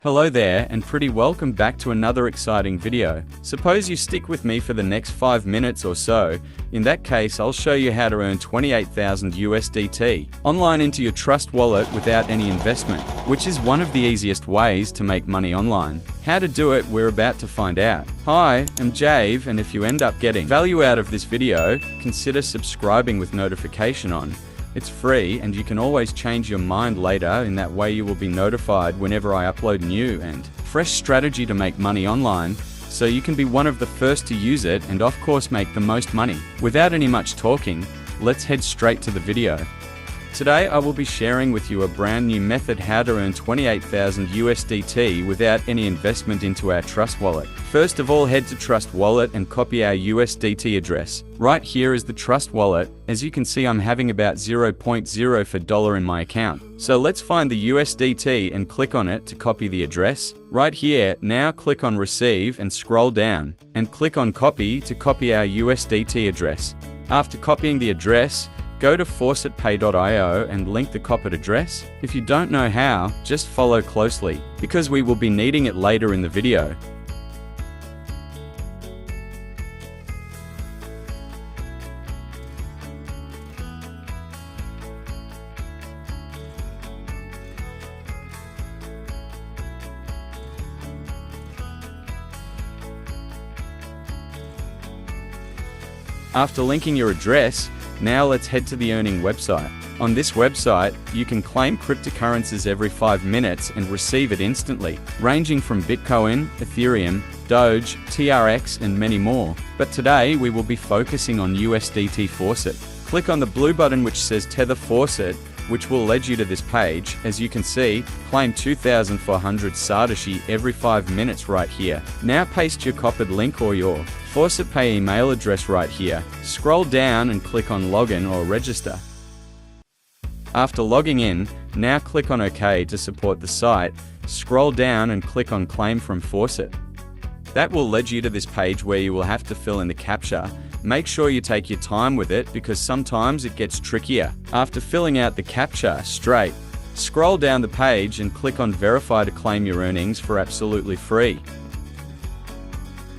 Hello there, and pretty welcome back to another exciting video. Suppose you stick with me for the next 5 minutes or so. In that case, I'll show you how to earn 28,000 USDT online into your Trust wallet without any investment, which is one of the easiest ways to make money online. How to do it, we're about to find out. Hi, I'm Jave, and if you end up getting value out of this video, consider subscribing with notification on. It's free, and you can always change your mind later. In that way you will be notified whenever I upload new and fresh strategy to make money online, so you can be one of the first to use it and of course make the most money. Without any much talking, let's head straight to the video. Today I will be sharing with you a brand new method how to earn 28,000 USDT without any investment into our Trust wallet. First of all, head to Trust wallet and copy our USDT address. Right here is the Trust wallet. As you can see, I'm having about 0.04 dollar in my account. So let's find the USDT and click on it to copy the address. Right here, now click on Receive and scroll down and click on Copy to copy our USDT address. After copying the address, go to faucetpay.io and link the copied address. If you don't know how, just follow closely, because we will be needing it later in the video. After linking your address, now let's head to the earning website. On this website, you can claim cryptocurrencies every 5 minutes and receive it instantly, ranging from Bitcoin, Ethereum, Doge, TRX, and many more. But today we will be focusing on USDT Faucet. Click on the blue button which says Tether Faucet, which will lead you to this page. As you can see, claim 2,400 Satoshi every 5 minutes right here. Now paste your copied link or your FaucetPay email address right here. Scroll down and click on Login or Register. After logging in, now click on OK to support the site. Scroll down and click on Claim from Faucet. That will lead you to this page where you will have to fill in the CAPTCHA. Make sure you take your time with it because sometimes it gets trickier. After filling out the CAPTCHA straight, scroll down the page and click on Verify to claim your earnings for absolutely free.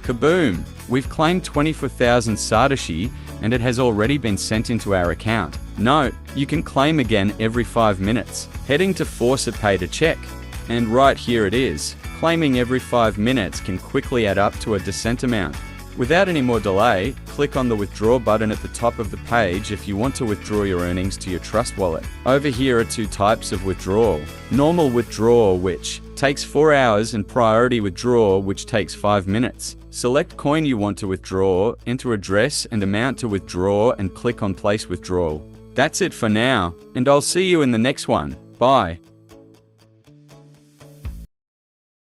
Kaboom! We've claimed 24,000 Satoshi and it has already been sent into our account. Note, you can claim again every 5 minutes. Heading to FaucetPay to check. And right here it is. Claiming every 5 minutes can quickly add up to a decent amount. Without any more delay, click on the Withdraw button at the top of the page if you want to withdraw your earnings to your Trust wallet. Over here are two types of withdrawal. Normal withdrawal, which takes 4 hours, and priority withdrawal, which takes 5 minutes. Select coin you want to withdraw, enter address and amount to withdraw, and click on Place Withdrawal. That's it for now, and I'll see you in the next one. Bye.